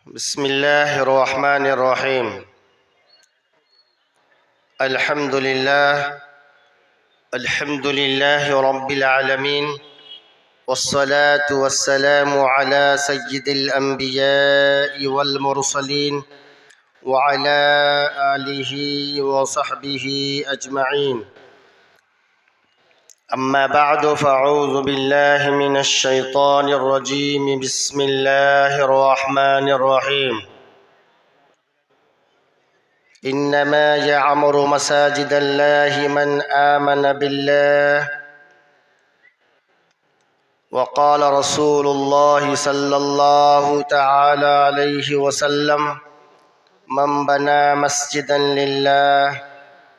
बिस्मिल्लाहिर्रहमानिर्रहीम। अल्हम्दुलिल्लाहि रब्बिल आलमीन वस्सलातु वस्सलामु अला सय्यिदिल अंबिया'i वल मुरसलीन व अला आलिहि व सहबिहि अजमईन। अम्मा बअदु फ़अऊज़ु बिल्लाहि मिनश शैतानिर रजीम। बिस्मिल्लाहिर रहमानिर रहीम। इन्नमा यअमुरु मसाजिदल्लाहि मन आमन बिल्लाह व क़ाल रसूलुल्लाहि सल्लल्लाहु तआला अलैहि वसल्लम मन बना मस्जिदन लिल्लाह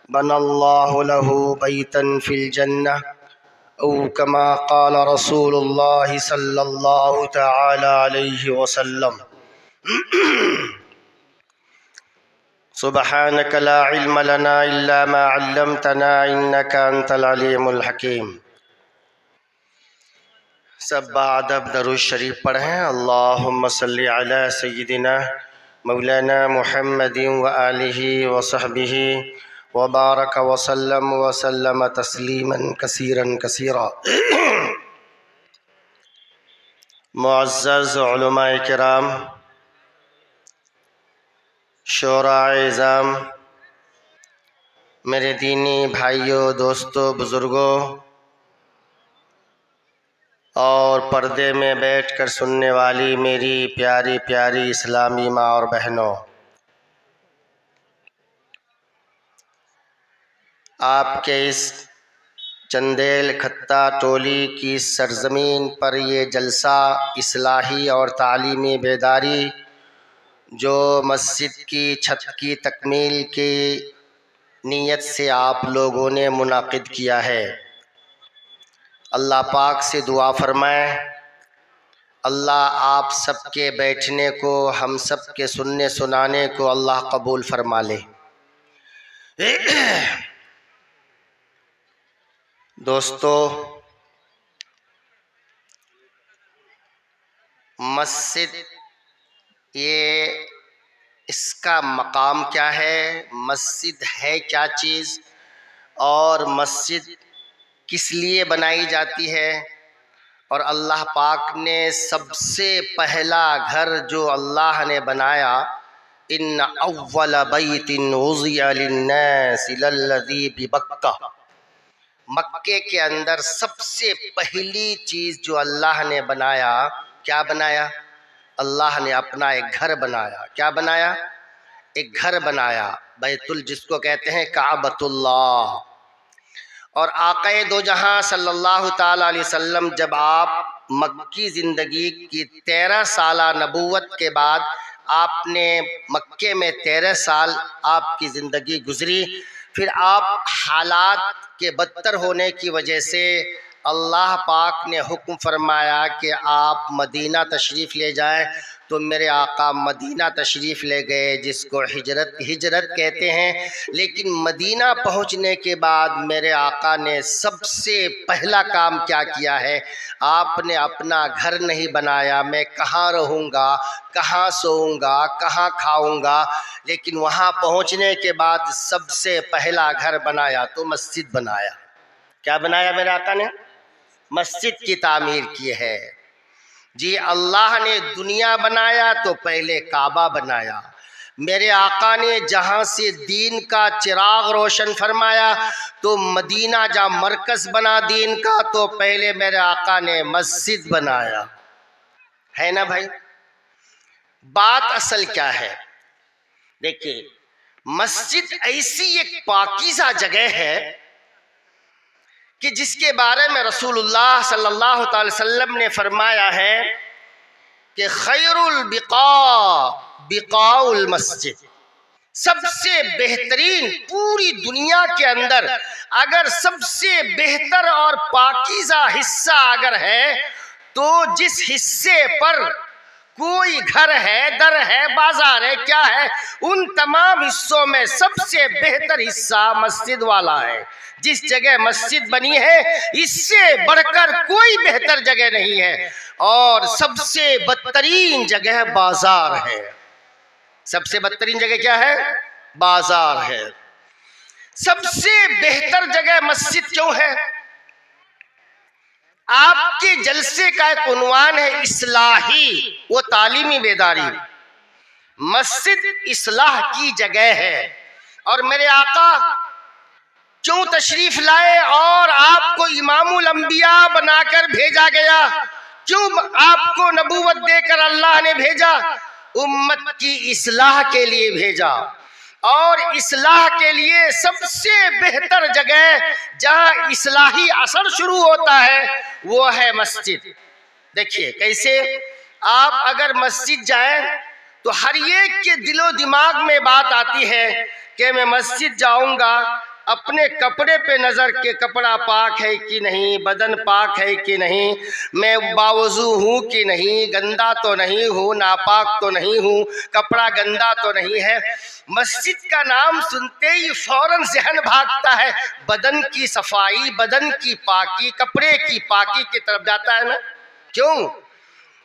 बनल्लाहु लहु बैतन फिल जन्नह औ कमा क़ाल रसूलुल्लाहि सल्लल्लाहु तआला अलैहि वसल्लम। सुब्हानक ला इल्म लना इल्ला मा अल्लमतना इन्नका अंतल अलीमुल हकीम। सब बादब दरूद शरीफ पढ़ें। अल्लाहुम्मा सल्लि अला सय्यिदिना मौलाना मुहम्मदिन व आलिहि व सहबिहि व बारक व सल्लम तस्लीमन कसीरन कसीरा। मुअज़्ज़ज़ उलमाए किराम, शोराए-इज़ाम, मेरे दीनी भाइयों, दोस्तों, बुज़ुर्गों और पर्दे में बैठकर सुनने वाली मेरी प्यारी प्यारी इस्लामी माँ और बहनों, आपके इस चंदेल खत्ता टोली की सरजमीन पर ये जलसा इस्लाही और तालीमी बेदारी जो मस्जिद की छत की तकमील की नीयत से आप लोगों ने मुनाकिद किया है, अल्लाह पाक से दुआ फरमाएं, अल्लाह आप सबके बैठने को, हम सब के सुनने सुनाने को अल्लाह कबूल फरमा ले। दोस्तों, मस्जिद ये इसका मकाम क्या है, मस्जिद है क्या चीज़ और मस्जिद किस लिए बनाई जाती है। और अल्लाह पाक ने सबसे पहला घर जो अल्लाह ने बनाया, इन्न अव्वल बैतिन उज़िया लिन्नासि लल्लज़ी बिबक्का, मक्के के अंदर सबसे पहली चीज़ जो अल्लाह ने बनाया, क्या बनाया? अल्लाह ने अपना एक घर बनाया। क्या बनाया? एक घर बनाया, बैतुल जिसको कहते हैं काबतुल्लाह। और आक़ाए दो जहां सल्लल्लाहु ताला अलैहि वसल्लम जब आप मक्की ज़िंदगी की 13 साला नबूवत के बाद आपने मक्के में 13 साल आपकी ज़िंदगी गुजरी, फिर आप हालात के बदतर होने की वजह से अल्लाह पाक ने हुक्म फरमाया कि आप मदीना तशरीफ़ ले जाएं। तो मेरे आका मदीना तशरीफ़ ले गए, जिसको हिजरत कहते हैं। लेकिन मदीना पहुंचने के बाद मेरे आका ने सबसे पहला काम क्या किया है? आपने अपना घर नहीं बनाया, मैं कहाँ रहूँगा, कहाँ सोऊंगा, कहाँ खाऊंगा, लेकिन वहाँ पहुँचने के बाद सबसे पहला घर बनाया तो मस्जिद बनाया। क्या बनाया मेरे आका ने? मस्जिद की तामीर की है जी। अल्लाह ने दुनिया बनाया तो पहले काबा बनाया। मेरे आका ने जहाँ से दीन का चिराग रोशन फरमाया तो मदीना जहाँ मरकज़ बना दीन का, तो पहले मेरे आका ने मस्जिद बनाया। है ना भाई? बात असल क्या है? देखिए, मस्जिद ऐसी एक पाकीज़ा जगह है कि जिसके बारे में रसूलुल्लाह सल्लल्लाहु अलैहि वसल्लम ने फरमाया है कि खैरुल बिकाउल मस्जिद, सबसे बेहतरीन पूरी दुनिया के अंदर अगर सबसे बेहतर और पाकीज़ा हिस्सा अगर है तो जिस हिस्से पर कोई घर है, दर है, बाजार है, क्या है, उन तमाम हिस्सों में सबसे बेहतर हिस्सा मस्जिद वाला है। जिस जगह मस्जिद बनी है इससे बढ़कर कोई बेहतर जगह नहीं है, और सबसे बदतरीन जगह बाजार है। सबसे बदतरीन जगह क्या है? बाजार है। सबसे बेहतर जगह मस्जिद क्यों है? आपके जलसे का एक उन्वान है इस्लाही वो तालीमी बेदारी। मस्जिद इस्लाह की जगह है। और मेरे आका क्यों तशरीफ लाए और आपको इमामुल अंबिया बनाकर भेजा गया? क्यों आपको नबूवत देकर अल्लाह ने भेजा? उम्मत की इस्लाह के लिए भेजा। और इस्लाह के लिए सबसे बेहतर जगह जहां इस्लाही असर शुरू होता है वो है मस्जिद। देखिए कैसे, आप अगर मस्जिद जाएं तो हर एक के दिलो दिमाग में बात आती है कि मैं मस्जिद जाऊंगा, अपने कपड़े पे नजर के कपड़ा पाक है कि नहीं, बदन पाक है कि नहीं, मैं बावजू हूँ कि नहीं, गंदा तो नहीं हूँ, नापाक तो नहीं हूँ, कपड़ा गंदा तो नहीं है। मस्जिद का नाम सुनते ही फौरन जहन भागता है बदन की सफाई, बदन की पाकी, कपड़े की पाकी की तरफ जाता है ना। क्यों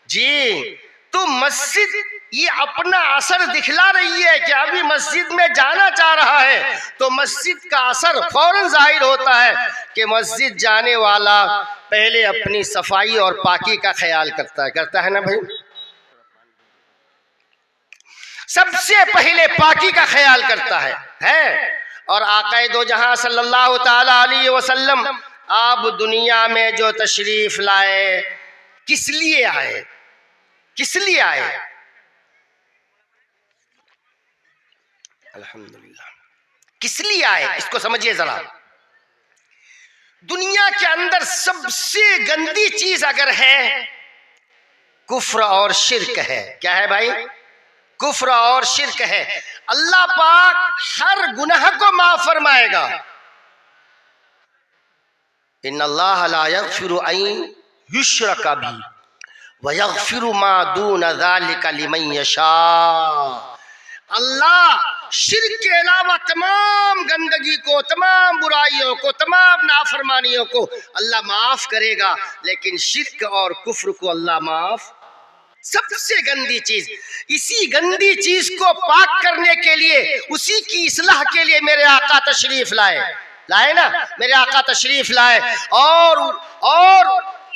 जी? तो मस्जिद ये अपना असर दिखला रही है कि अभी मस्जिद में जाना चाह रहा है तो मस्जिद का असर फौरन जाहिर होता है कि मस्जिद जाने वाला पहले अपनी सफाई और पाकी का ख्याल करता है ना भाई। सबसे पहले पाकी का ख्याल करता है। और आक़ाए दो जहां सल्लल्लाहु ताला अलैहि वसल्लम आप दुनिया में जो तशरीफ लाए, किस लिए आए? किस लिए आए? अल्हम्दुलिल्लाह, किस लिए आए इसको समझिए जरा। दुनिया के अंदर सबसे गंदी चीज अगर है, कुफ्र और शिर्क है। क्या है भाई? कुफ्र और शिर्क है। अल्लाह पाक हर गुनाह को माफ फरमाएगा। इन्नल्लाह ला यग़फिरु अन युश्रका बिही व यग़फिरु मा दून ज़ालिका लिमन यशा। अल्लाह शिर्क के अलावा तमाम गंदगी को, तमाम बुराइयों को, तमाम नाफरमानियों को अल्लाह माफ करेगा, लेकिन शिर्क और कुफ्र को अल्लाह माफ। सबसे गंदी चीज, इसी गंदी चीज को पाक करने के लिए, उसी की इस्लाह के लिए मेरे आका तशरीफ लाए ना, मेरे आका तशरीफ लाए। और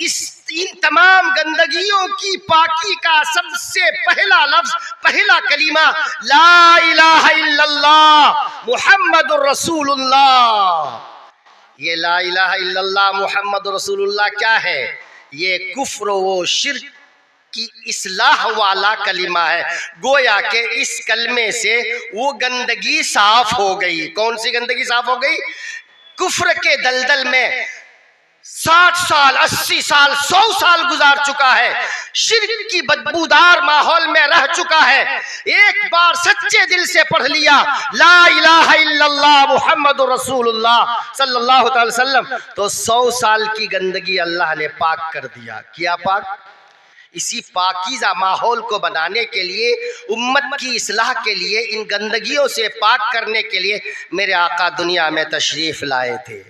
इन तमाम गंदगियों की पाकी का सबसे पहला लफ्ज, पहला कलीमा ला इलाहा इल्लल्लाह मुहम्मदुर रसूलुल्लाह। ये ला इलाहा इल्लल्लाह मुहम्मदुर रसूलुल्लाह क्या है? ये कुफ्र व शिर्क की इस्लाह वाला कलीमा है। गोया के इस कलमे से वो गंदगी साफ हो गई। कौन सी गंदगी साफ हो गई? कुफ्र के दलदल में 60 साल, 80 साल, 100 साल गुजार चुका है, शिर्क की बदबूदार माहौल में रह चुका है। एक बार सच्चे दिल से पढ़ लिया ला इलाहा इल्लल्लाह मुहम्मदुर रसूलुल्लाह सल्लल्लाहु अलैहि वसल्लम, तो 100 साल की गंदगी अल्लाह ने पाक कर दिया। किया पाक। इसी पाकीज़ा माहौल को बनाने के लिए, उम्मत की इस्लाह के लिए, इन गंदगियों से पाक करने के लिए मेरे आका दुनिया में तशरीफ लाए थे,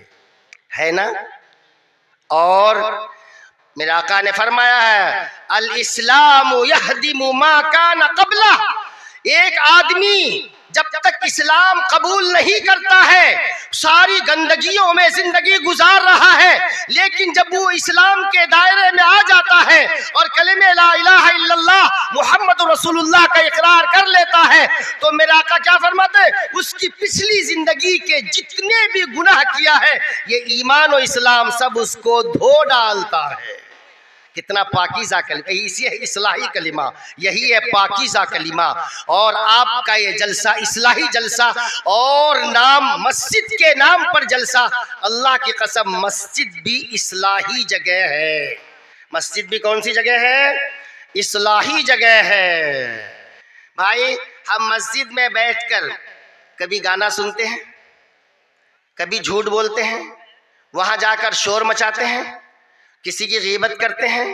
है ना। और मेरे आका ने फरमाया है अल इस्लाम यहदिमु मा कान क़ब्ला। एक आदमी जब तक इस्लाम कबूल नहीं करता है, सारी गंदगियों में जिंदगी गुजार रहा है, लेकिन जब वो इस्लाम के दायरे में आ जाता है और कलिमे ला इलाहा इल्लल्लाह मुहम्मदुर रसूलुल्लाह का इकरार कर लेता है, तो मेरा आका क्या फरमाते हैं? उसकी पिछली जिंदगी के जितने भी गुनाह किया है, ये ईमान और इस्लाम सब उसको धो डालता है। कितना पाकीज़ा कलिमा, इसी है इस्लाही कलिमा, यही है पाकीज़ा कलिमा। और आपका ये जलसा इस्लाही जलसा, और नाम मस्जिद के नाम पर जलसा, अल्लाह की कसम मस्जिद भी इस्लाही जगह है। मस्जिद भी कौन सी जगह है? इस्लाही जगह है। भाई हम मस्जिद में बैठकर कभी गाना सुनते हैं, कभी झूठ बोलते हैं, वहां जाकर शोर मचाते हैं, किसी की गीबत करते हैं,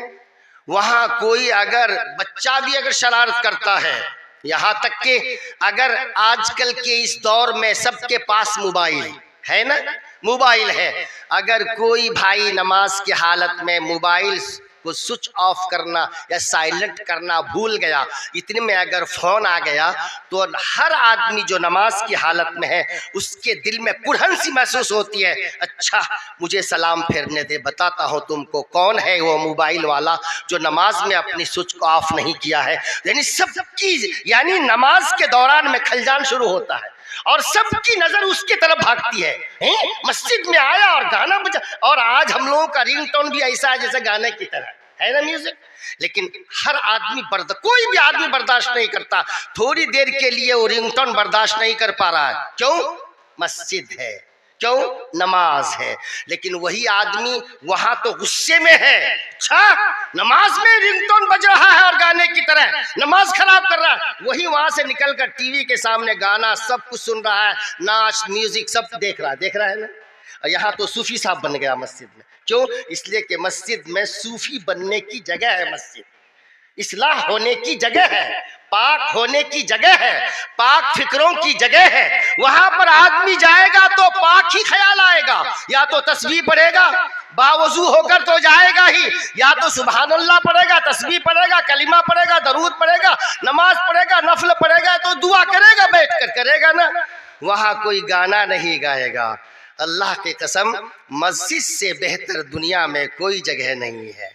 वहां कोई अगर बच्चा भी अगर शरारत करता है, यहाँ तक कि अगर आजकल के इस दौर में सबके पास मोबाइल है ना, मोबाइल है, अगर कोई भाई नमाज की हालत में मोबाइल को स्विच ऑफ करना या साइलेंट करना भूल गया, इतने में अगर फ़ोन आ गया तो हर आदमी जो नमाज की हालत में है उसके दिल में कुढ़न सी महसूस होती है। अच्छा मुझे सलाम फेरने दे, बताता हूँ तुमको कौन है वो मोबाइल वाला जो नमाज में अपनी स्विच को ऑफ नहीं किया है। यानी सबकी, यानी नमाज के दौरान में खलजान शुरू होता है और सबकी नजर उसकी तरफ भागती है। मस्जिद में आया और गाना बजा, और आज हम लोगों का रिंगटोन भी ऐसा है जैसे गाने की तरह है ना म्यूजिक। लेकिन हर आदमी कोई भी आदमी बर्दाश्त नहीं करता, थोड़ी देर के लिए वो रिंगटोन बर्दाश्त नहीं कर पा रहा है। क्यों? मस्जिद है, क्यों? नमाज है। लेकिन वही आदमी वहां तो गुस्से में है, अच्छा नमाज में रिंगटोन बज रहा है और गाने की तरह नमाज खराब कर रहा है, वही वहां से निकलकर टीवी के सामने गाना सब कुछ सुन रहा है, नाच म्यूजिक सब देख रहा है ना। और यहाँ तो सूफी साहब बन गया मस्जिद में। क्यों? इसलिए कि मस्जिद में सूफी बनने की जगह है, मस्जिद इस्लाह होने की जगह है, पाक होने की जगह है, पाक फिक्रों की जगह है। वहां पर आदमी जाएगा तो पाक ही ख्याल आएगा, या तो तस्बीह पढ़ेगा, बावजू होकर तो जाएगा ही, या तो सुभान अल्लाह पढ़ेगा, तस्बीह पढ़ेगा, कलिमा पढ़ेगा, दरूद पढ़ेगा, नमाज पढ़ेगा, नफल पढ़ेगा, तो दुआ करेगा, बैठकर करेगा ना। वहां कोई गाना नहीं गाएगा। अल्लाह की कसम मस्जिद से बेहतर दुनिया में कोई जगह नहीं है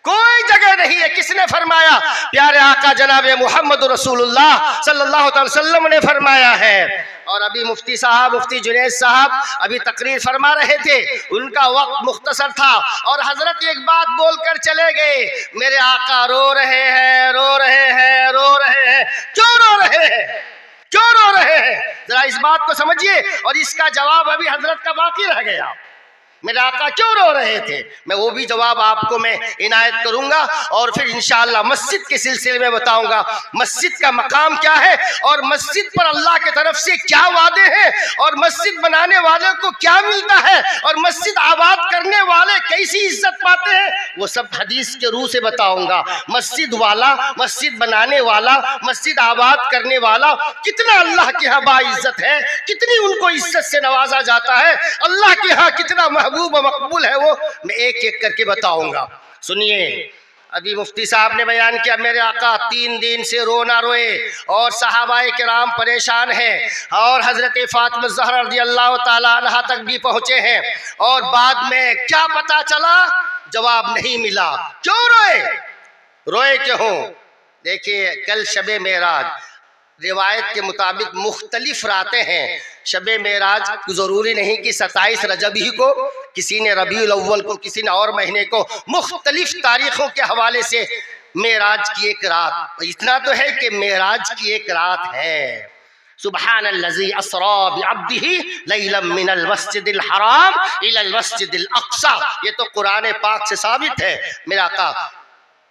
कोई जगह नहीं है। किसने फरमाया? प्यारे आका जनाबे मोहम्मद रसूलुल्लाह सल्लल्लाहु अलैहि वसल्लम ने फरमाया है। और अभी मुफ्ती साहब, मुफ्ती जुनैद साहब अभी तकरीर फरमा रहे थे, उनका वक्त मुख्तसर था और हजरत एक बात बोलकर चले गए, मेरे आका रो रहे हैं, रो रहे हैं, रो रहे हैं। क्यों रो रहे हैं? क्यों रो रहे हैं? जरा इस बात को समझिए। और इसका जवाब अभी हजरत का बाकी रह गया, मेरे आका क्यों रो रहे थे। मैं वो भी जवाब आपको मैं इनायत करूंगा और फिर इंशाअल्लाह मस्जिद के सिलसिले में बताऊंगा मस्जिद का मकाम क्या है और मस्जिद पर अल्लाह की तरफ से क्या वादे हैं और मस्जिद बनाने वाले को क्या मिलता है और मस्जिद आबाद करने वाले कैसी इज्जत पाते हैं, वो सब हदीस के रूह से बताऊंगा। मस्जिद वाला, मस्जिद बनाने वाला, मस्जिद आबाद करने वाला कितना अल्लाह के यहाँ बाइज्जत है, कितनी उनको इज्जत से नवाजा जाता है, अल्लाह के यहाँ कितना महबूब मकबूल है, वो मैं एक एक करके बताऊंगा। सुनिए, अभी मुफ्ती साहब ने बयान किया मेरे आका 3 दिन से रो ना रोए और सहाबाए किराम परेशान हैं और हजरत फातिमा ज़हरा रज़ियल्लाहु ताला अन्हा तक भी पहुंचे हैं और बाद में क्या पता चला, जवाब नहीं मिला। क्यों रोए? रोए क्यों? देखिए, कल शबे मेराज, रिवायत के मुताबिक मुख्तलिफ रातें हैं। शबे मेराज ज़रूरी नहीं कि 27 रजब ही को, किसी ने रबीउल अव्वल को, किसी ने और महीने को, मुख्तलिफ तारीखों के हवाले से मेराज की एक रात। इतना तो है कि मेराज की एक रात है। सुब्हानल्लज़ी अस्रा बिअब्दिही लैलन मिनल मस्जिदिल हराम इलल मस्जिदिल अक़सा, ये तो कुरान पाक से साबित है। मेरा आका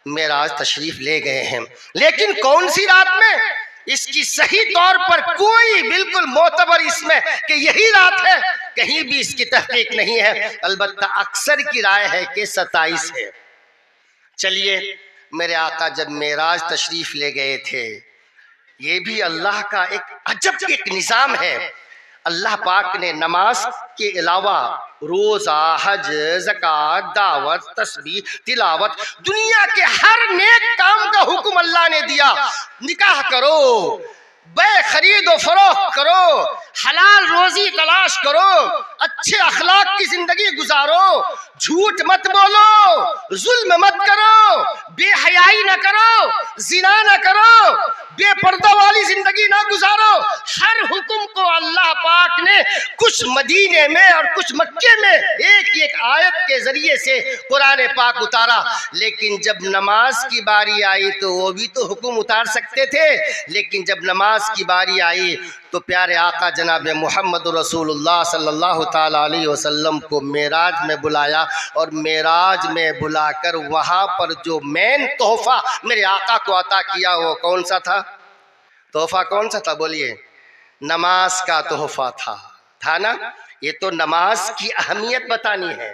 मेराज तशरीफ ले गए हैं, लेकिन कौन सी रात में, इसकी सही तौर पर कोई बिल्कुल मोतबर इसमें कि यही रात है, कहीं भी इसकी तहकीक नहीं है। अलबत्ता अक्सर की राय है कि 27 है। चलिए, मेरे आका जब मेराज तशरीफ ले गए थे, ये भी अल्लाह का एक अजब एक निज़ाम है। अल्लाह पाक ने नमाज के अलावा रोज़ा, हज, ज़कात, दावत, तस्बीह, तिलावत, दुनिया के हर नेक काम का हुक्म अल्लाह ने दिया। निकाह करो, बे खरीदो फरोख्त करो, हलाल रोजी तलाश करो, अच्छे अखलाक की जिंदगी गुजारो, झूठ मत बोलो, जुल्म मत करो, बेहयाई न करो, जिना न करो, बेपर्दा वाली जिंदगी ना गुजारो। हर हुक्म को अल्लाह पाक ने कुछ मदीने में और कुछ मक्के में एक एक आयत के जरिए से कुरान पाक उतारा। लेकिन जब नमाज की बारी आई तो वो भी तो हुक्म उतार सकते थे, लेकिन जब नमाज की बारी आई तो प्यारे आका जनाब मोहम्मद रसूलुल्लाह सल्लल्लाहु ताला अलैहि वसल्लम को मेराज में बुलाया और मेराज में बुलाकर वहाँ पर जो मेन तोहफा मेरे आका को अता किया वो कौन सा था? तोहफा कौन सा था? बोलिए। नमाज का तोहफा था ना। ये तो नमाज की अहमियत बतानी है,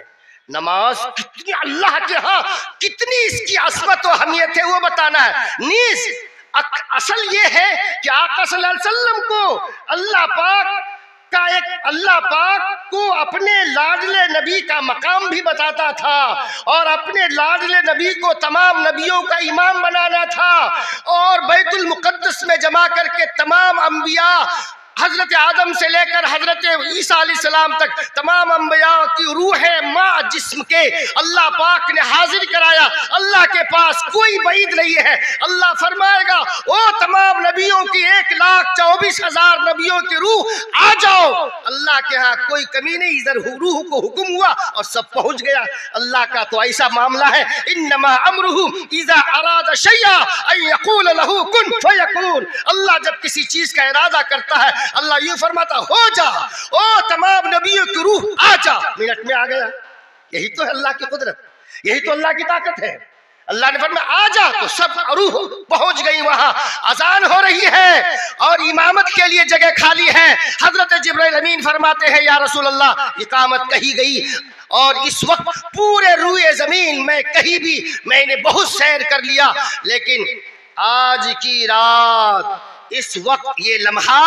नमाज कितनी अल्लाह के यहाँ कितनी इसकी असमत और अहमियत है वो बताना है। नीस असल ये है कि आका सल्लल्लाहु अलैहि वसल्लम को अल्लाह पाक का एक अल्लाह पाक को अपने लाडले नबी का मकाम भी बताता था और अपने लाडले नबी को तमाम नबियों का इमाम बनाना था और बैतुल मुक़द्दस में जमा करके तमाम अंबिया हजरत आदम से लेकर हजरत ईसा अलैहिस्सलाम तक तमाम अंबिया की रूह माँ जिस्म के अल्लाह पाक ने हाजिर कराया। अल्लाह के पास कोई बैद नहीं है। अल्लाह फरमाएगा ओ तमाम नबियों की 1,24,000 नबियों की रूह आ जाओ। अल्लाह के यहाँ कोई कमी नहीं, इधर रूह को हुक्म हुआ और सब पहुंच गया। अल्लाह का तो ऐसा मामला है, इन्नमा अमरुहु इज़ा अरादा शैया अन यक़ूल लहू कुन फयकून। अल्लाह जब किसी चीज का इरादा करता है अल्लाह ये फरमाता हो जा, ओ तमाम नबियों की रूह आ जा, मिनट में आ गया। यही तो है अल्लाह की कुदरत, यही तो अल्लाह की ताकत है। अल्लाह ने फरमाया आ जा तो सब रूह पहुंच गई वहां। अजान हो रही है और इमामत के लिए जगह खाली है। हजरत जिब्राइल अमीन फरमाते हैं या रसूल अल्लाह इकामत कही गई और इस वक्त पूरे रूए जमीन में कहीं भी मैंने बहुत सैर कर लिया, लेकिन आज की रात इस वक्त ये लम्हा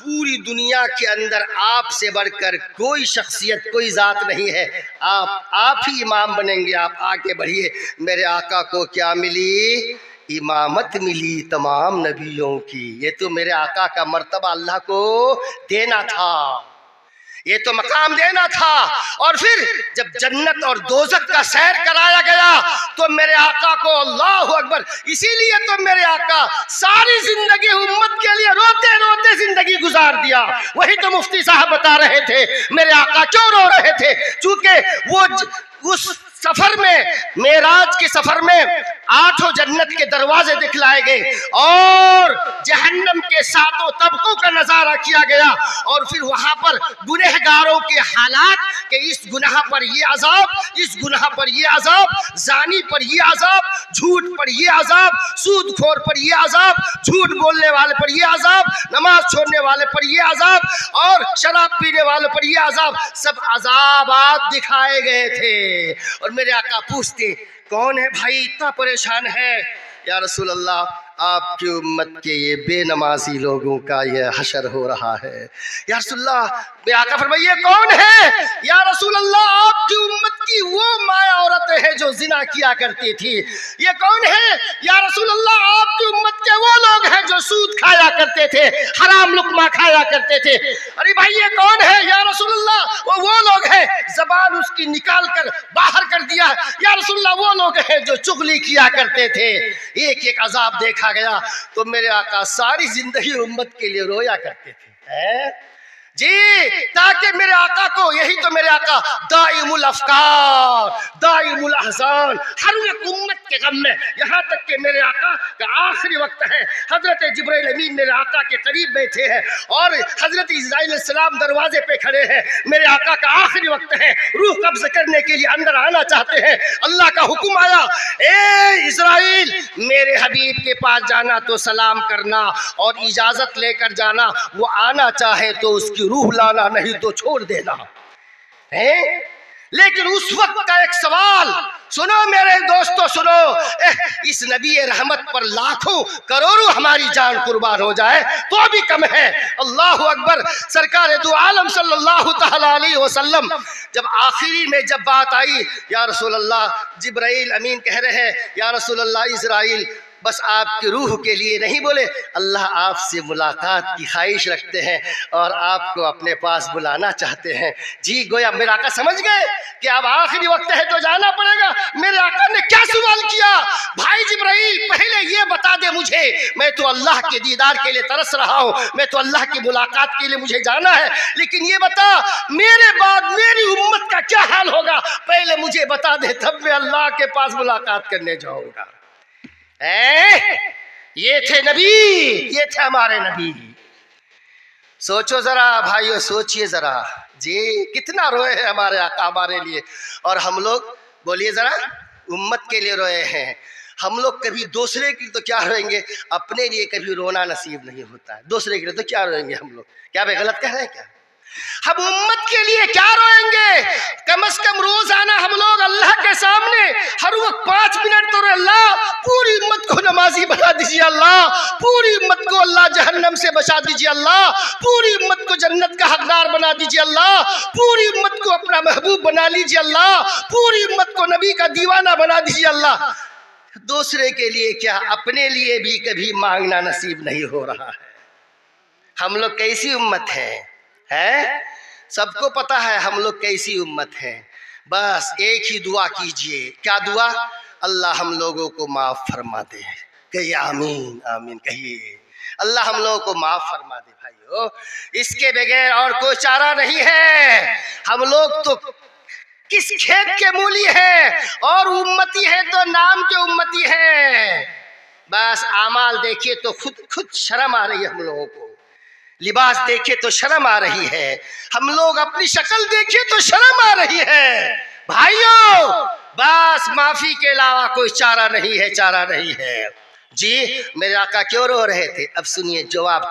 पूरी दुनिया के अंदर आपसे बढ़कर कोई शख्सियत कोई जात नहीं है। आप ही इमाम बनेंगे। आप आगे बढ़िए। मेरे आका को क्या मिली? इमामत मिली तमाम नबियों की। ये तो मेरे आका का मर्तबा अल्लाह को देना था, ये तो मकाम देना था। और फिर जब जन्नत और दोज़ख का सैर कराया गया तो मेरे आका को अल्लाहु अकबर, इसीलिए तो मेरे आका सारी जिंदगी उम्मत के लिए रोते रोते जिंदगी गुजार दिया। वही तो मुफ्ती साहब बता रहे थे मेरे आका क्यों रो रहे थे, चूंकि वो उस सफर में, मेराज के सफर में 8 जन्नत के दरवाजे दिखलाए गए और जहन्नम के 7 तबकों का नजारा किया गया और फिर वहां पर गुनहगारों के हालात कि इस गुनाह पर ये अजाब, इस गुनाह पर ये अजाब, जानी पर ये अजाब, झूठ पर ये अजाब, सूदखोर पर ये अजाब, झूठ बोलने वाले पर ये अजाब, नमाज छोड़ने वाले पर ये अजाब और शराब पीने वाले पर ये अजाब, सब अजाबात दिखाए गए थे। और मेरे आका पूछते कौन है भाई इतना परेशान है? या रसूल अल्लाह आपकी उम्मत के ये बेनमाजी लोगों का ये हशर हो रहा है। या रसूल अल्लाह, मेरे आका फरमाइए कौन है? या रसूल अल्लाह आपकी उम्मत की वो माया औरतें हैं जो जिना किया करती थी। ये कौन है? या रसूल अल्लाह आपकी उम्मत के वो लोग हैं जो सूद खाया करते थे, हराम लुकमा खाया करते थे। अरे भाई ये कौन है? या रसूल अल्लाह वो लोग हैं जबान उसकी निकाल कर बाहर कर दिया। या रसूल अल्लाह वो लोग हैं जो चुगली किया करते थे। एक एक अजाब देखा गया तो मेरे आका सारी जिंदगी उम्मत के लिए रोया करते थे जी, ताकि मेरे आका को, यही तो मेरे आका दाइमुल अफकार, दाइमुल अहजान, हर एक उम्मत के गम में, यहाँ तक कि मेरे आका का आखिरी वक्त है, हजरत जिब्राइल अमीन मेरे आका के करीब बैठे हैं और हजरत इस्राइल अलैहिस्सलाम दरवाजे पे खड़े हैं। मेरे आका का आखिरी वक्त है, रूह कब्ज करने के लिए अंदर आना चाहते हैं। अल्लाह का हुक्म आया, ए इस्राइल मेरे हबीब के पास जाना तो सलाम करना और इजाजत लेकर जाना, वो आना चाहे तो उसकी रूह लाना, नहीं तो छोड़ देना है। लेकिन उस वक्त का एक सवाल सुनो मेरे दोस्तों, सुनो, इस नबी रहमत पर लाखों करोड़ों हमारी जान कुर्बान हो जाए तो भी कम है। अल्लाह अकबर। सरकार दो आलम सल्लल्लाहु तआला अलैहि वसल्लम जब आखिरी में जब बात आई, या रसूल अल्लाह, जिब्राइल अमीन कह रहे हैं या रसूल अल्लाह इस्राइल बस आपकी रूह के लिए नहीं, बोले अल्लाह आपसे मुलाकात की ख्वाहिश रखते हैं और आपको अपने पास बुलाना चाहते हैं। जी गोया मेरे आका समझ गए कि अब आखिरी वक्त है तो जाना पड़ेगा। मेरे आका ने क्या सवाल किया, भाई जिब्राइल पहले ये बता दे मुझे, मैं तो अल्लाह के दीदार के लिए तरस रहा हूँ, मैं तो अल्लाह की मुलाकात के लिए मुझे जाना है, लेकिन ये बता मेरे बाद मेरी उम्मत का क्या हाल होगा, पहले मुझे बता दे, तब मैं अल्लाह के पास मुलाकात करने जाऊंगा। ये थे नबी, ये थे हमारे नबी। सोचो जरा भाइयों, सोचिए जरा जी, कितना रोए हैं हमारे आका हमारे लिए, और हम लोग बोलिए जरा उम्मत के लिए रोए हैं। हम लोग कभी दूसरे के लिए तो क्या रोएंगे, अपने लिए कभी रोना नसीब नहीं होता है, दूसरे के लिए तो क्या रोएंगे हम लोग। क्या भाई गलत कह रहे हैं क्या? हम उम्मत के लिए क्या रोएंगे? कम से कम रोजाना हम लोग अल्लाह के सामने हर वक्त 5 मिनट तो अल्लाह पूरी उम्मत को नमाजी बना दीजिए, अल्लाह पूरी उम्मत को अल्लाह जहन्नम से बचा दीजिए, अल्लाह पूरी उम्मत को जन्नत का हकदार बना दीजिए, अल्लाह पूरी उम्मत को अपना महबूब बना लीजिए, अल्लाह पूरी उम्मत को नबी का दीवाना बना दीजिए। अल्लाह दूसरे के लिए क्या, अपने लिए भी कभी मांगना नसीब नहीं हो रहा है। हम लोग कैसी उम्मत है? सबको पता है हम लोग कैसी उम्मत है। बस एक ही दुआ कीजिए, क्या दुआ? अल्लाह हम लोगों को माफ फरमा दे। कहिए आमीन, आमीन कहिए। अल्लाह हम लोगों को माफ फरमा दे भाइयों, इसके बगैर और कोई चारा नहीं है। हम लोग तो किस खेत के मूली है और उम्मती है तो नाम के उम्मती है। बस आमाल देखिए तो खुद शर्म आ रही है हम लोगों को, लिबास देखे तो शर्म आ रही है, हम लोग अपनी शक्ल देखे तो शर्म आ रही है। भाइयों बस माफी के अलावा कोई चारा नहीं है, चारा नहीं है। जी मेरे आका क्यों रो रहे थे? अब सुनिए जवाब,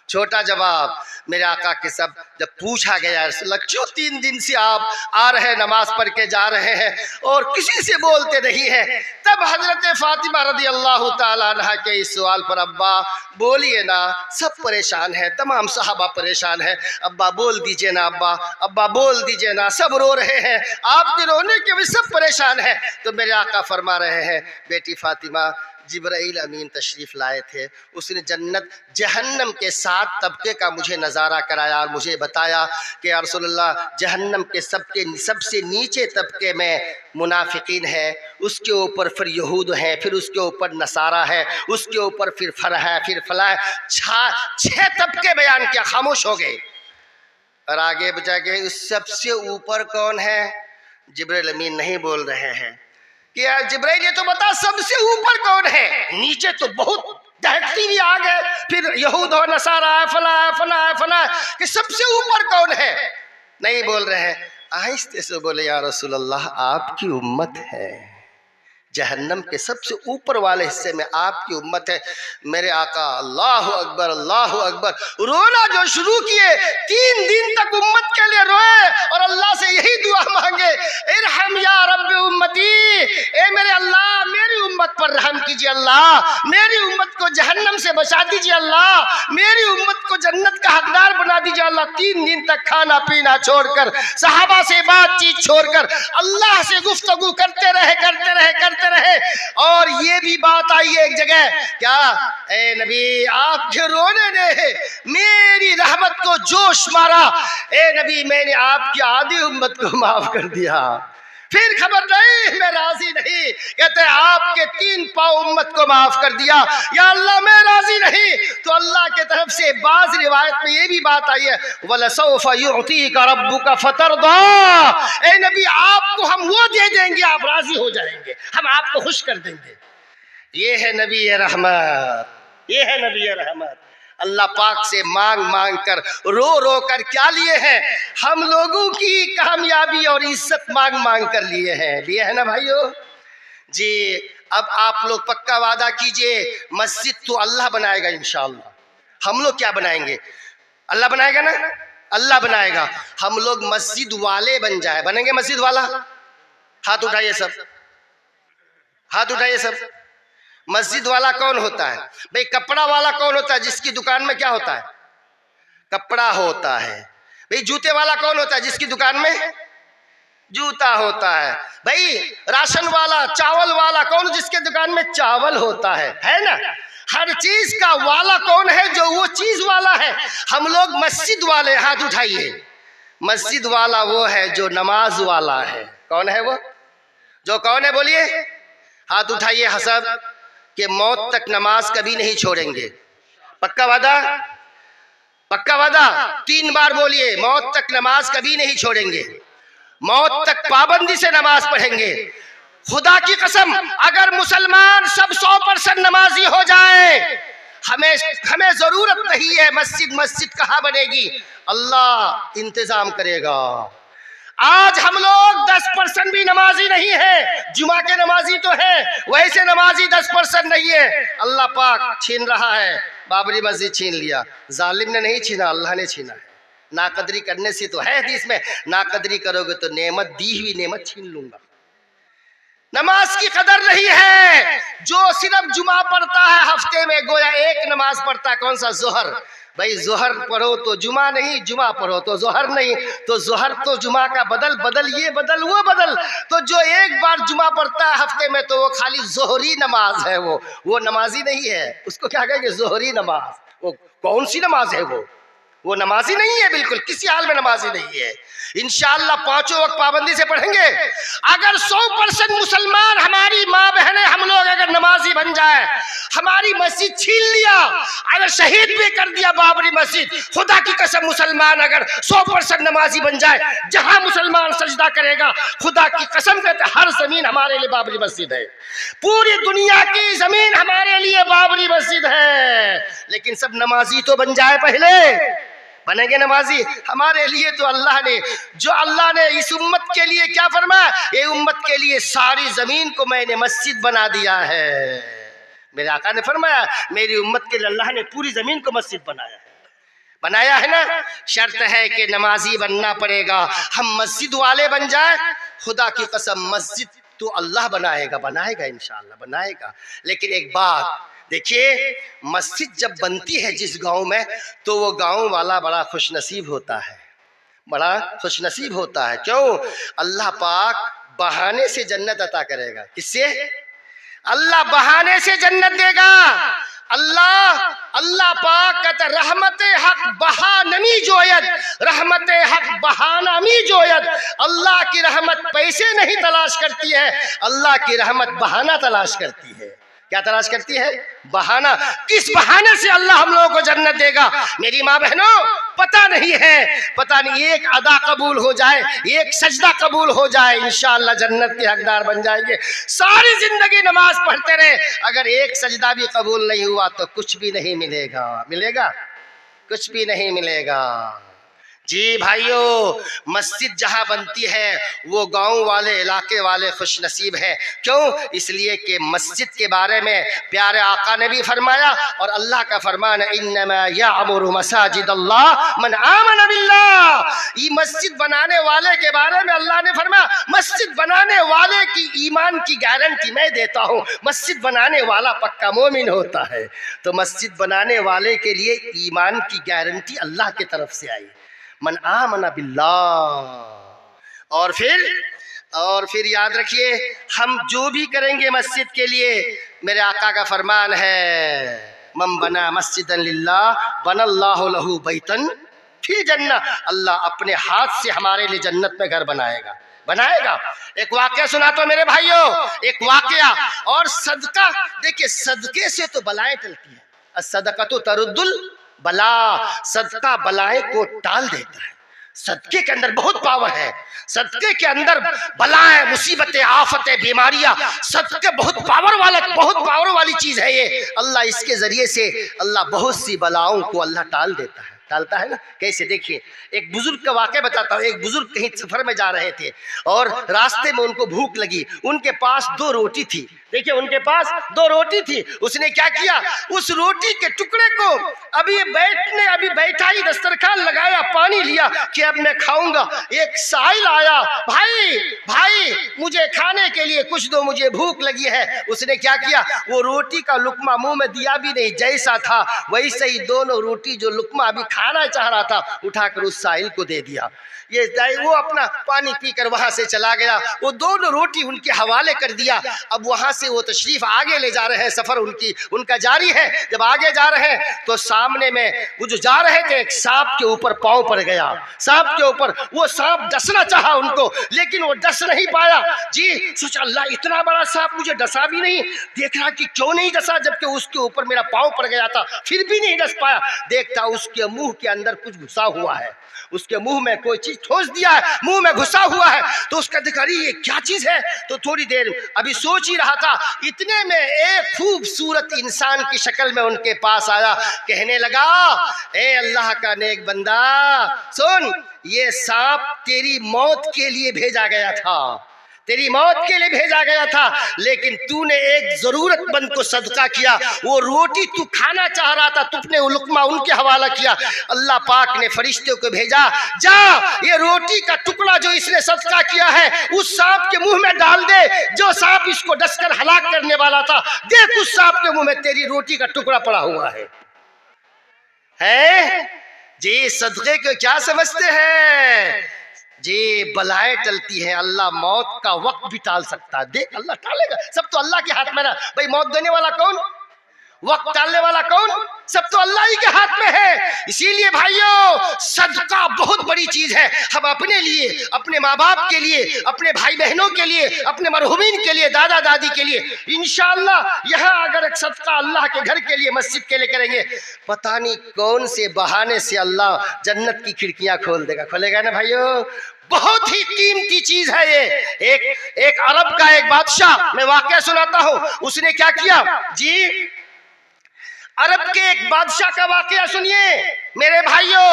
छोटा जवाब मेरे आका के। सब जब पूछा गया क्यों 3 दिन से आप आ रहे हैं, नमाज पढ़ के जा रहे हैं और किसी से बोलते नहीं है, तब हजरत फातिमा रदी अल्लाह ताला अन्हा के इस सवाल पर अब्बा बोलिए ना, सब परेशान है, तमाम सहाबा परेशान है, अब्बा बोल दीजिए ना, अब्बा बोल दीजिए ना, सब रो रहे हैं, आपके रोने के भी सब परेशान है। तो मेरे आका फरमा रहे हैं, बेटी फातिमा जिब्राइल अमीन तशरीफ़ लाए थे, उसने जन्नत जहन्नम के 7 तबके का मुझे नज़ारा कराया और मुझे बताया कि या रसूलल्लाह जहन्नम के सबसे नीचे तबके में मुनाफिकीन है, उसके ऊपर फिर यहूद है, फिर उसके ऊपर नसारा है, उसके ऊपर फिर फर है, फिर फला है। 6 तबके बयान किया, खामोश हो गए। और आगे बचा के उस सबसे ऊपर कौन है? जिब्राइल अमीन नहीं बोल रहे हैं कि यार जिब्राइल ये तो बता सबसे ऊपर कौन है। नीचे तो बहुत दहकती हुई आग है, फिर यहूद और नसारा है, फला है कि सबसे ऊपर कौन है? नहीं बोल रहे हैं। आहिस्ते से बोले या रसूल अल्लाह आपकी उम्मत है, जहन्नम के सबसे ऊपर वाले हिस्से में आपकी उम्मत है। मेरे आका अल्लाह अकबर, अल्लाह अकबर, रोना जो शुरू किए, 3 दिन तक उम्मत के लिए रोए और अल्लाह से यही दुआ मांगे, इरहम या रब्बी उम्मती, ए मेरे अल्लाह मेरी उम्मत पर रहम कीजिए, अल्लाह मेरी उम्मत को जहन्नम से बचा दीजिए, अल्लाह मेरी उम्मत को जन्नत का हकदार बना दीजिए। अल्लाह 3 दिन तक खाना पीना छोड़कर, सहाबा से बातचीत छोड़कर अल्लाह से गुफ्तगू करते रहे। और ये भी बात आई एक जगह, क्या ए नबी आपके रोने ने मेरी रहमत को जोश मारा, ए नबी मैंने आपकी आधी उम्मत को माफ कर दिया। फिर खबर नहीं, मैं राजी नहीं, कहते आपके 3 पाव उम्मत को माफ कर दिया। या अल्लाह मैं राजी नहीं, तो अल्लाह के तरफ से बाज रिवायत में ये भी बात आई है, वलसौफ युतीका रब्बुका फतरदा, ए नबी आपको हम वो दे देंगे, आप राजी हो जाएंगे, हम आपको खुश कर देंगे। ये है नबी रहमत, ये है नबी रहमत। अल्लाह पाक से मांग कर, रो कर क्या लिए हैं? हम लोगों की कामयाबी और इज्जत मांग कर लिए है ना भाइयों जी। अब आप लोग पक्का वादा कीजिए, मस्जिद तो अल्लाह बनाएगा इंशाअल्लाह। हम लोग क्या बनाएंगे? अल्लाह बनाएगा ना, अल्लाह बनाएगा। हम लोग मस्जिद वाले बनेंगे मस्जिद वाला। हाथ उठाइए सब, हाथ उठाइए सब। मस्जिद वाला कौन होता है भाई? कपड़ा वाला कौन होता है जिसकी दुकान में क्या होता है? कपड़ा होता है। भाई जूते वाला कौन होता है जिसकी दुकान में जूता होता है? भाई राशन वाला, चावल वाला कौन जिसके दुकान में चावल होता है ना? हर चीज का वाला कौन है? जो वो चीज वाला है। हम लोग मस्जिद वाले, हाथ उठाइए। मस्जिद वाला वो है जो नमाज वाला है। कौन है वो? जो कौन है बोलिए, हाथ उठाइए हसब, कि मौत तक नमाज कभी नहीं छोड़ेंगे। पक्का वादा? पक्का वादा? 3 बार बोलिए, मौत तक नमाज कभी नहीं छोड़ेंगे, मौत तक पाबंदी से नमाज पढ़ेंगे। खुदा की कसम अगर मुसलमान सब 100% नमाजी हो जाए, हमें जरूरत नहीं है मस्जिद कहाँ बनेगी, अल्लाह इंतजाम करेगा। आज हम लोग 10% भी नमाजी नहीं है। जुमा के नमाजी तो है, वैसे नमाजी 10% नहीं है। अल्लाह पाक छीन रहा है। बाबरी मस्जिद छीन लिया, जालिम ने नहीं छीना, अल्लाह ने छीना है। नाकदरी करने से तो है हदीस में, नाकदरी करोगे तो नेमत, दी हुई नेमत छीन लूंगा। नमाज की कदर नहीं है। जो सिर्फ जुमा पढ़ता है हफ्ते में, गोया एक नमाज पढ़ता है, कौन सा? जोहर। भाई जोहर पढ़ो तो जुमा नहीं, जुमा पढ़ो तो जोहर नहीं। तो जोहर तो जुमा का बदल बदल, ये बदल वो बदल। तो जो एक बार जुमा पढ़ता है हफ्ते में तो वो खाली जोहरी नमाज है, वो नमाजी नहीं है। उसको क्या कहेंगे? जोहरी नमाज। वो कौन सी नमाज है? वो नमाजी नहीं है, बिल्कुल किसी हाल में नमाजी नहीं है। इंशाअल्लाह पांचों वक्त पाबंदी से पढ़ेंगे। अगर 100% मुसलमान, हमारी माँ बहनें, हम लोग अगर नमाजी बन जाए, हमारी मस्जिद छीन लिया, अगर शहीद भी कर दिया बाबरी मस्जिद, खुदा की कसम मुसलमान अगर 100% नमाजी बन जाए, जहां मुसलमान सजदा करेगा, खुदा की कसम कहते हर जमीन हमारे लिए बाबरी मस्जिद है। पूरी दुनिया की जमीन हमारे लिए बाबरी मस्जिद है। लेकिन सब नमाजी तो बन जाए पहले, बनेंगे नमाजी। हमारे लिए तो अल्लाह ने इस उम्मत के लिए क्या फरमाया? ये उम्मत के लिए सारी जमीन को मैंने मस्जिद बना दिया है। मेरे आका ने फरमाया मेरी उम्मत के लिए अल्लाह ने पूरी जमीन को मस्जिद बनाया है ना। शर्त है कि नमाजी बनना पड़ेगा। हम मस्जिद वाले बन जाए, खुदा की कसम मस्जिद तो अल्लाह बनाएगा इंशाअल्लाह बनाएगा। लेकिन एक बात देखिए, मस्जिद जब बनती है जिस गांव में, तो वो गांव वाला बड़ा खुशनसीब होता है, बड़ा खुशनसीब होता है। क्यों? अल्लाह पाक बहाने से जन्नत अता करेगा। किससे? अल्लाह बहाने से जन्नत देगा। अल्लाह पाक कहता रहमत हक बहानमी जोयत, रहमत हक बहानमी जोयत। अल्लाह की रहमत पैसे नहीं तलाश करती है, अल्लाह की रहमत बहाना तलाश करती है। क्या तलाश करती है? बहाना। किस बहाने से अल्लाह हम लोगों को जन्नत देगा? मेरी माँ बहनों, पता नहीं है, पता नहीं। एक अदा कबूल हो जाए, एक सजदा कबूल हो जाए, इंशाअल्लाह जन्नत के हकदार बन जाएंगे। सारी जिंदगी नमाज पढ़ते रहे, अगर एक सजदा भी कबूल नहीं हुआ तो कुछ भी नहीं मिलेगा कुछ भी नहीं मिलेगा। जी भाइयों, मस्जिद जहां बनती है वो गांव वाले, इलाके वाले खुशनसीब है। क्यों? इसलिए कि मस्जिद के बारे में प्यारे आका ने भी फरमाया, और अल्लाह का फरमान है इन्नमा यअमुरु मसाजिद अल्लाह मन आमन बिल्लाह। ये मस्जिद बनाने वाले के बारे में अल्लाह ने फरमाया, मस्जिद बनाने वाले की ईमान की गारंटी मैं देता हूँ। मस्जिद बनाने वाला पक्का मोमिन होता है। तो मस्जिद बनाने वाले के लिए ईमान की गारंटी अल्लाह की तरफ से आई, मन आमना बिल्लाह। और फिर याद रखिए, हम जो भी करेंगे मस्जिद के लिए, मेरे आका का फरमान है मन बना मस्जिदन लिल्लाह बनल्लाहु लहू बैतन फिल जन्नह। अल्लाह अपने हाथ से हमारे लिए जन्नत में घर बनाएगा। एक वाकया सुना तो मेरे भाइयों, एक वाकया। और सदका, देखिए सदके से तो बलाएं टलती है, सदका तो तरुद्दुल बला, सदका बलाएं को टाल देता है। सदके के अंदर बहुत पावर है, सदके के अंदर बलाएं, मुसीबतें, आफतें, बीमारियां, सदके बहुत पावर वाली चीज है ये। अल्लाह इसके जरिए से अल्लाह बहुत सी बलाओं को अल्लाह टालता है ना। कैसे? देखिए, एक बुजुर्ग का वाकया बताता हूँ। एक बुजुर्ग कहीं सफर में जा रहे थे और रास्ते में उनको भूख लगी। उनके पास 2 रोटी थी। देखिए, उनके पास 2 रोटी थी। उसने क्या किया, उस रोटी के टुकड़े को अभी बैठा ही दस्तरखान लगाया, पानी लिया कि अब मैं खाऊंगा। एक साइल आया, भाई मुझे खाने के लिए कुछ दो, मुझे भूख लगी है। उसने क्या किया, वो रोटी का लुकमा मुंह में दिया भी नहीं, जैसा था वैसे ही दोनों रोटी जो लुकमा अभी खाना चाह रहा था उठाकर उस साइल को दे दिया। वो अपना पानी पीकर वहां से चला गया। वो दोनों रोटी उनके हवाले कर दिया। अब वहां से वो तशरीफ आगे ले जा रहे हैं, सफर उनका जारी है। जब आगे जा रहे हैं तो सामने में वो जो जा रहे थे, एक सांप के ऊपर पांव पड़ गया। सांप के ऊपर वो सांप डसना चाहा उनको, लेकिन वो डस नहीं पाया। जी सोचा, अल्लाह इतना बड़ा सांप मुझे डसा भी नहीं। देख रहा कि क्यों नहीं डसा, जबकि उसके ऊपर मेरा पांव पड़ गया था, फिर भी नहीं डस पाया। देखता उसके मुंह के अंदर कुछ घुसा हुआ है, उसके मुंह में कोई चीज ठोस दिया है, मुंह में घुसा हुआ है। तो उसका देखा, ये क्या चीज है। तो थोड़ी देर अभी सोच ही रहा था, इतने में एक खूबसूरत इंसान की शक्ल में उनके पास आया। कहने लगा, ए अल्लाह का नेक बंदा, सुन, ये सांप तेरी मौत के लिए भेजा गया था, तेरी मौत के लिए भेजा गया था, लेकिन तूने एक जरूरतमंद को सदका किया। वो रोटी तू खाना चाह रहा था, तुमने वो लुकमा उनके हवाला किया। अल्लाह पाक ने फरिश्तों को भेजा, जा ये रोटी का टुकड़ा जो इसने सदका किया है उस सांप के मुंह में डाल दे, जो सांप इसको डसकर हलाक करने वाला था। देख उस सांप के मुंह में तेरी रोटी का टुकड़ा पड़ा हुआ है। जी सदके को क्या समझते हैं जी? बलाएं टलती हैं, अल्लाह मौत का वक्त भी टाल सकता है। देख अल्लाह टालेगा, सब तो अल्लाह के हाथ में ना भाई। मौत देने वाला कौन, वक्त टालने वाला कौन? सब तो अल्लाह ही के हाथ में है। इसीलिए भाइयों सदका बहुत बड़ी चीज है। हम अपने लिए, अपने माँ बाप के लिए, अपने भाई बहनों के लिए, अपने मरहुमीन के लिए, दादा दादी के लिए इंशाअल्लाह यहाँ अगर एक सदका अल्लाह के घर के लिए, मस्जिद के लिए करेंगे, पता नहीं कौन से बहाने से अल्लाह जन्नत की खिड़कियां खोल देगा। खोलेगा ना भाइयों? बहुत ही कीमती चीज है ये। एक अरब का एक बादशाह, मैं वाकया सुनाता हूँ, उसने क्या किया जी। अरब के एक बादशाह का वाकया सुनिए मेरे भाइयों।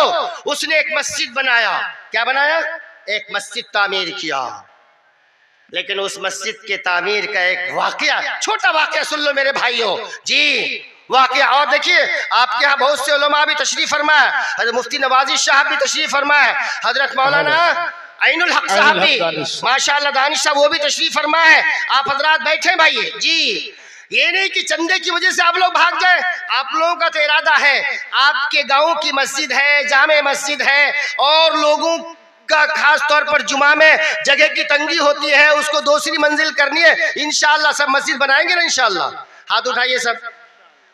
उसने एक मस्जिद बनाया। क्या बनाया? एक मस्जिद तामीर किया। लेकिन उस मस्जिद के तामीर का एक वाकया, छोटा वाकया सुन लो मेरे भाइयों जी। वाकया, और देखिए आपके यहाँ बहुत से उलमा भी तशरीफ फरमाए, हज़रत मुफ्ती नवाजी साहब भी तशरीफ फरमाए, हजरत मौलाना ऐनुल हक साहब भी माशाअल्लाह दानिश साहब वो भी तशरीफ फरमाए। आप हजरात बैठे भाई जी। ये नहीं कि चंदे की वजह से आप लोग भाग जाए। आप लोगों का तो इरादा है, आपके गांव की मस्जिद है, जामे मस्जिद है, और लोगों का खास तौर पर जुमा में जगह की तंगी होती है, उसको दूसरी मंजिल करनी है। इंशाअल्लाह सब मस्जिद बनाएंगे ना इंशाअल्लाह। हाथ उठाइए सब,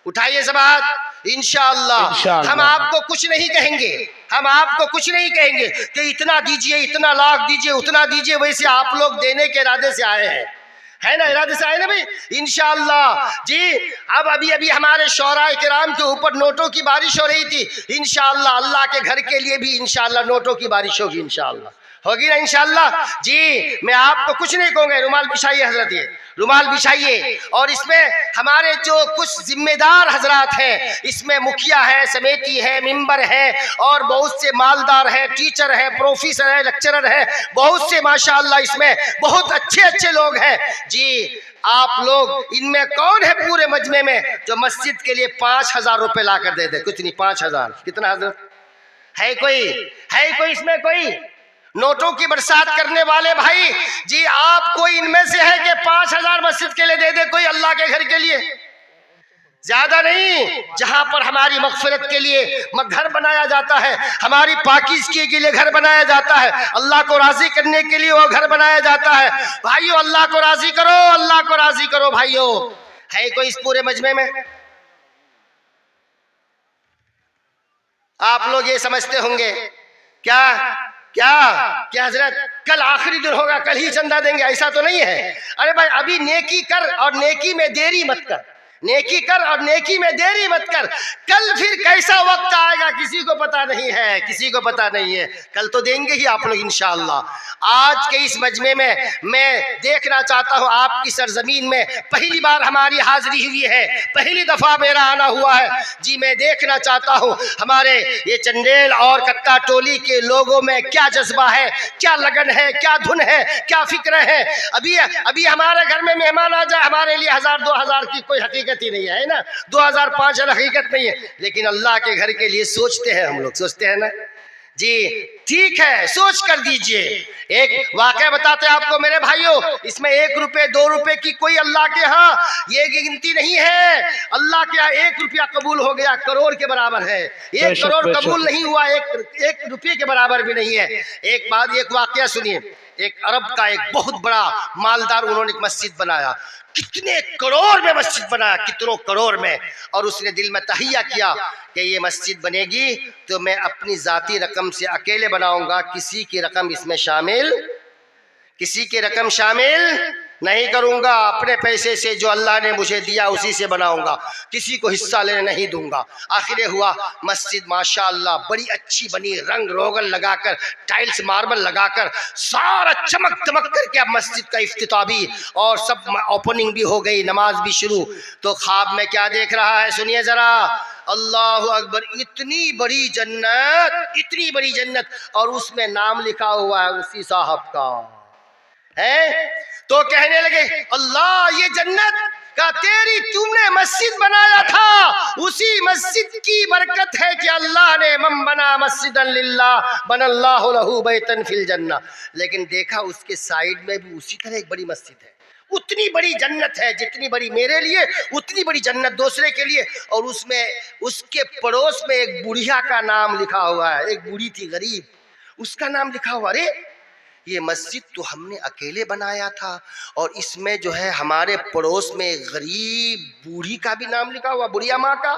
उठाइए सब हाथ। इंशाअल्लाह हम आपको कुछ नहीं कहेंगे, हम आपको कुछ नहीं कहेंगे कि इतना दीजिए, इतना लाख दीजिए, उतना दीजिए। वैसे आप लोग देने के इरादे से आए हैं, है ना? इरादे से आए ना भाई इंशाअल्लाह जी। अब अभी हमारे शौराए किराम के ऊपर नोटों की बारिश हो रही थी। इंशाअल्लाह अल्लाह के घर के लिए भी इंशाअल्लाह नोटों की बारिश होगी, इंशाअल्लाह होगी ना इंशाअल्लाह जी। मैं आपको कुछ नहीं कहूँगा, रुमाल बिछाइए हजरत, ये रुमाल बिछाइए। और इसमें हमारे जो कुछ जिम्मेदार हजरात हैं, इसमें मुखिया है, समिति है, मेंबर है, और बहुत से मालदार है, टीचर है, प्रोफेसर है, लेक्चरर है, बहुत से माशाअल्लाह इसमें बहुत अच्छे अच्छे लोग हैं जी। आप लोग इनमें कौन है पूरे मजमे में जो मस्जिद के लिए 5000 रुपए ला कर दे दे? कुछ नहीं, 5000 कितना हजरत है? कोई इसमें कोई नोटों की बरसात करने वाले भाई जी? आप कोई इनमें से है कि 5000 मस्जिद के लिए दे दे कोई, अल्लाह के घर के लिए? ज्यादा नहीं, जहां पर हमारी मगफिरत के लिए घर बनाया जाता है, हमारी पाकीज़गी के लिए घर बनाया जाता है, अल्लाह को राजी करने के लिए वो घर बनाया जाता है। भाइयों अल्लाह को राजी करो, अल्लाह को राजी करो भाइयों। है कोई इस पूरे मजमे में? आप लोग ये समझते होंगे क्या क्या क्या हजरत कल आखिरी दिन होगा, कल ही चंदा देंगे, ऐसा तो नहीं है। अरे भाई अभी नेकी कर और नेकी में देरी मत कर, नेकी कर और नेकी में देरी मत कर। कल फिर कैसा वक्त आएगा किसी को पता नहीं है, किसी को पता नहीं है। कल तो देंगे ही आप लोग इंशाअल्लाह। आज के इस मजमे में मैं देखना चाहता हूँ, आपकी सरजमीन में पहली बार हमारी हाजिरी हुई है, पहली दफा मेरा आना हुआ है जी। मैं देखना चाहता हूँ हमारे ये चंदेल और कत्ता टोली के लोगों में क्या जज्बा है, क्या लगन है, क्या धुन है, क्या फिक्र है। अभी हमारे घर में मेहमान आ जाए, हमारे लिए 1000-2000 की कोई हकीकत ही नहीं है ना, 2000-5000 हकीकत नहीं है। लेकिन अल्लाह के घर के लिए सोचते हैं हम लोग, सोचते हैं ना जी। ठीक है, सोच कर दीजिए। एक वाकया बताते हैं आपको मेरे भाइयों, इसमें 1 रुपए 2 रुपए की कोई अल्लाह के यहाँ ये गिनती नहीं है। अल्लाह के यहाँ 1 रुपया कबूल हो गया करोड़ के बराबर है, 1 करोड़ कबूल नहीं हुआ 1 रुपये के बराबर भी नहीं है। एक वाकया सुनिए। एक अरब का एक बहुत बड़ा मालदार, उन्होंने एक मस्जिद बनाया, कितने करोड़ में मस्जिद बनाया, कितनों करोड़ में। और उसने दिल में तहिया किया कि ये मस्जिद बनेगी तो मैं अपनी जाती रकम से अकेले बनाऊंगा, किसी की रकम इसमें शामिल, किसी की रकम शामिल नहीं करूंगा। अपने पैसे से जो अल्लाह ने मुझे दिया उसी से बनाऊंगा, किसी को हिस्सा लेने नहीं दूंगा। आखिर हुआ मस्जिद माशाअल्लाह बड़ी अच्छी बनी, रंग रोगन लगाकर, टाइल्स मार्बल लगाकर, सारा चमक दमक करके अब मस्जिद का इफ्तिताह भी और सब ओपनिंग भी हो गई, नमाज भी शुरू। तो ख्वाब में क्या देख रहा है सुनिए जरा। अल्लाह अकबर, इतनी बड़ी जन्नत, इतनी बड़ी जन्नत, और उसमें नाम लिखा हुआ है उसी साहब का, है। तो कहने लगे अल्लाह ये जन्नत का तेरी तुमने मस्जिद बनाया था, उसी मस्जिद की बरकत है कि अल्लाह ने मन बना मस्जिदन लिल्लाह बनल्लाहु लहू बैतन फिल जन्नह। लेकिन देखा उसके साइड में भी उसी तरह एक बड़ी मस्जिद है, उतनी बड़ी जन्नत है जितनी बड़ी मेरे लिए उतनी बड़ी जन्नत दूसरे के लिए। और उसमें उसके पड़ोस में एक बुढ़िया का नाम लिखा हुआ है, एक बूढ़ी थी गरीब, उसका नाम लिखा हुआ। अरे ये मस्जिद तो हमने अकेले बनाया था और इसमें जो है हमारे पड़ोस में गरीब बूढ़ी का भी नाम लिखा हुआ, बुढ़िया माँ का।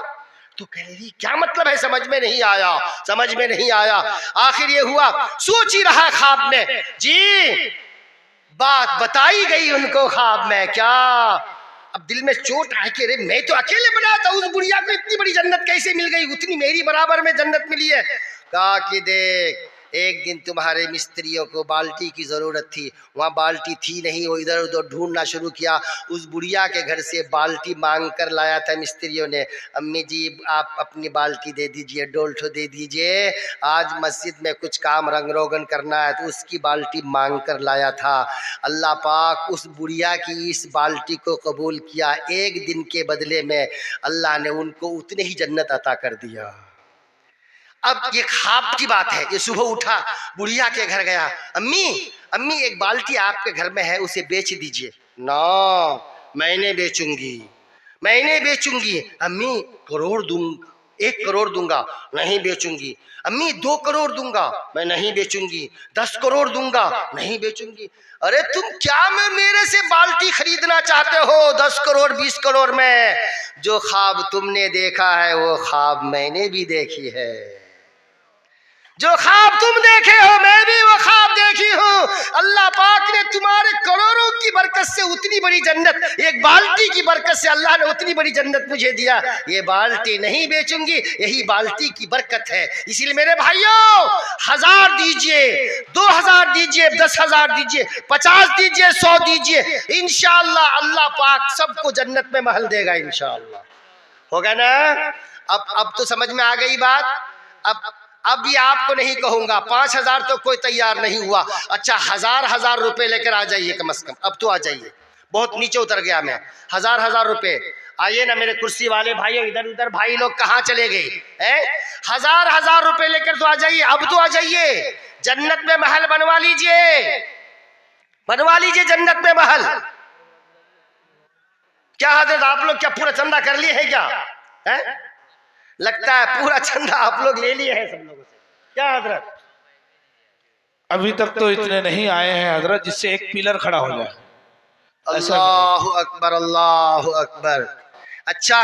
तो कह रही क्या मतलब है, समझ में नहीं आया, समझ में नहीं आया। आखिर ये हुआ, सोच ही रहा ख्वाब में जी, बात बताई गई उनको ख्वाब में। क्या अब दिल में चोट आई कि अरे मैं तो अकेले बनाया था, उस बुढ़िया को इतनी बड़ी जन्नत कैसे मिल गई, उतनी मेरी बराबर में जन्नत मिली है। कहा कि देख एक दिन तुम्हारे मिस्त्रियों को बाल्टी की ज़रूरत थी, वहाँ बाल्टी थी नहीं, वो इधर उधर ढूंढना शुरू किया, उस बुढ़िया के घर से बाल्टी मांग कर लाया था मिस्त्रियों ने। अम्मी जी आप अपनी बाल्टी दे दीजिए, डोलठो दे दीजिए, आज मस्जिद में कुछ काम रंग रोगन करना है, तो उसकी बाल्टी मांग कर लाया था। अल्लाह पाक उस बुढ़िया की इस बाल्टी को कबूल किया, एक दिन के बदले में अल्लाह ने उनको उतने ही जन्नत अता कर दिया। अब ये ख्वाब की बात है, ये सुबह उठा बुढ़िया के घर गया, अम्मी अम्मी एक बाल्टी आपके घर में है, उसे बेच दीजिए। ना मैंने बेचूंगी, मैंने बेचूंगी। अम्मी करोड़ दूं, 1 करोड़ दूंगा। नहीं बेचूंगी। अम्मी 2 करोड़ दूंगा। मैं नहीं बेचूंगी। 10 करोड़ दूंगा। नहीं बेचूंगी। अरे तुम क्या मैं मेरे से बाल्टी खरीदना चाहते हो 10 करोड़ 20 करोड़ में? जो ख्वाब तुमने देखा है वो ख्वाब मैंने भी देखी है, जो ख्वाब तुम देखे हो मैं भी वो ख्वाब देखी हूँ। अल्लाह पाक ने तुम्हारे करोड़ों की बरकत से उतनी बड़ी जन्नत, एक बाल्टी की बरकत से अल्लाह ने उतनी बड़ी जन्नत मुझे दिया। ये बाल्टी नहीं बेचूंगी, यही बाल्टी की बरकत है। इसीलिए मेरे भाइयों 1000 दीजिए, 2000 दीजिए, 10,000 दीजिए, 50 दीजिए, 100 दीजिए, इंशाअल्लाह अल्लाह पाक सबको जन्नत में महल देगा इंशाअल्लाह। होगा ना? अब तो समझ में आ गई बात। अब ये आपको नहीं कहूंगा 5000 तो कोई तैयार नहीं हुआ। अच्छा 1000 रुपए लेकर आ जाइए कम से कम, अब तो आ जाइए, बहुत नीचे उतर गया मैं। 1000 रुपए आइए ना मेरे कुर्सी वाले भाइयों, इधर उधर भाई लोग कहाँ चले गए हैं? 1000 रुपए लेकर तो आ जाइए, अब तो आ जाइए, जन्नत में महल बनवा लीजिए, बनवा लीजिए जन्नत में महल। क्या हजरत आप लोग क्या पूरा चंदा कर लिए है क्या? है? लगता है पूरा चंदा आप लोग ले लिए हैं सब लोगों से। क्या हजरत? अभी तक तो इतने नहीं आए हैं हजरत जिससे एक पिलर खड़ा हो जाए। अल्लाहु अकबर, अल्लाहु अकबर। अच्छा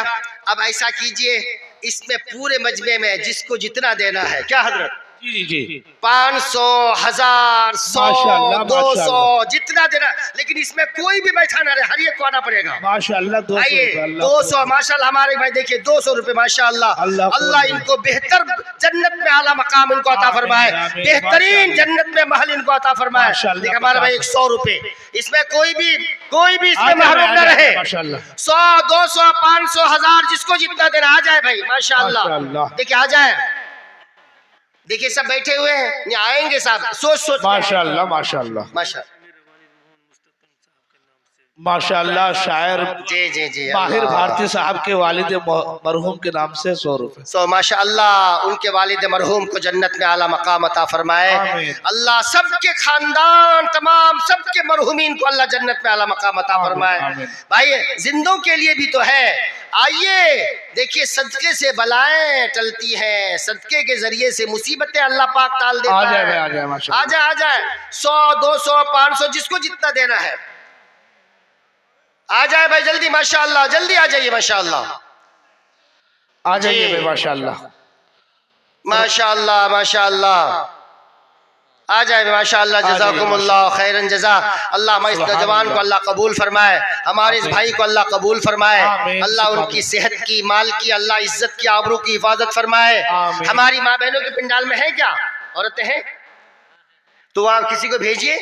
अब ऐसा कीजिए, इसमें पूरे मजमे में जिसको जितना देना है, क्या हजरत? जी जी जी, 500, 1000, 100, 200 जितना देना, लेकिन इसमें कोई भी बैठा ना रहे, हर एक को आना पड़ेगा। माशाअल्लाह 200 माशाअल्लाह हमारे भाई देखिए 200 रुपए माशाअल्लाह। अल्लाह इनको बेहतर जन्नत में आला मकाम इनको अता फरमाए, बेहतरीन जन्नत में महल इनको अता फरमाए। देखिए हमारा भाई 100 रुपए, इसमें कोई भी इसमें महरूम न रहे। 100, 200, 500, 1000 जिसको जितना देना आ जाए भाई माशाअल्लाह। देखिए आ जाए, देखिए सब बैठे हुए हैं, आएंगे साहब सोच माशाअल्लाह माशाअल्लाह माशाअल्लाह। शायर जी माहिर भारती साहब के वालिद मरहूम के नाम से 100 रुपए। माशाअल्लाह उनके वालिद मरहूम को जन्नत में आला मकाम अता फरमाए। अल्लाह सबके खानदान तमाम सबके मरहूमीन को अल्लाह जन्नत में आला मकाम अता फरमाए। भाई जिंदों के लिए भी तो है। आइए देखिए सदके से बलाएं टलती हैं, सदके के जरिए से मुसीबतें अल्लाह पाक टाल देता है। आ जाए 100, 200, 500 जिसको जितना देना है आ जाए भाई जल्दी माशाअल्लाह, जल्दी आ जाइए माशाअल्लाह, आ जाइए भाई माशाअल्लाह माशाअल्लाह माशाअल्लाह, आ जाए माशाअल्लाह। जज़ाकुमुल्लाह खैरन जज़ा। अल्लाह हमारे इस नौजवान को अल्लाह कबूल फरमाए, हमारे इस भाई को अल्लाह कबूल फरमाए, अल्लाह उनकी सेहत की, माल की, अल्लाह इज्जत की, आबरू की हिफाजत फरमाए। हमारी माँ बहनों के पिंडाल में है क्या औरतें हैं तो वहाँ किसी को भेजिए,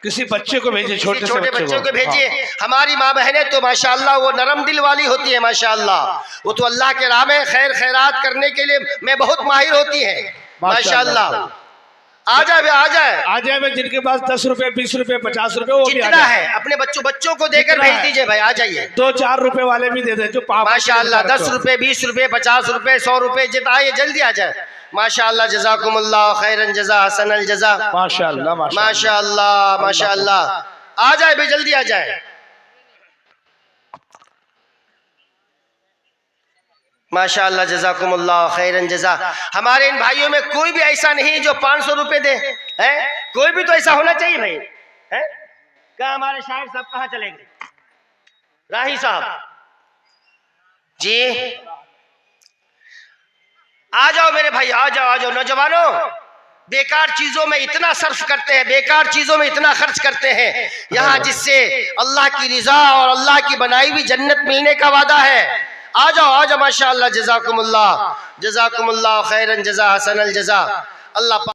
किसी बच्चे को भेजिए, छोटे बच्चों को भेजिए। हमारी माँ बहनें तो माशाअल्लाह वो नरम दिल वाली होती है माशाअल्लाह, वो तो अल्लाह के राह में खैर खैरात करने के लिए मैं बहुत माहिर होती है माशाअल्लाह। आ जाए, आ जाए, आ जाए भाई, जिनके पास 10 रुपए 20 रुपए 50 रुपए वो भी आ जितना जाए। है अपने बच्चों को देकर जितना भेज है। दीजिए भाई, आ जाइए। 2-4 रुपए वाले भी दे दे जो माशाअल्लाह, 10 रुपए 20 रुपए 50 रुपए 100 रुपए जितना आइए, जल्दी आ जाए। माशाअल्लाह, जज़ाकुमुल्लाह खैरन जज़ा, हसनल जज़ा। माशाअल्लाह माशाअल्लाह माशाअल्लाह, आ जाए भाई, जल्दी आ जाए। माशाअल्लाह, जज़ाकुमुल्लाह खैरन जज़ा। हमारे इन भाइयों में कोई भी ऐसा नहीं जो 500 रुपए दे, है? कोई भी तो ऐसा होना चाहिए भाई, है? क्या हमारे शायर साहब कहाँ चले गए? राही साहब जी, आ जाओ मेरे भाई, आ जाओ नौजवानों। बेकार चीजों में इतना सर्फ करते हैं, बेकार चीजों में इतना खर्च करते हैं यहाँ, जिससे अल्लाह की रिजा और अल्लाह की बनाई हुई जन्नत मिलने का वादा है। आ जाओ माशाअल्लाह, जज़ाकुमुल्लाह खैरन जज़ा, हसनल जज़ा। अल्लाह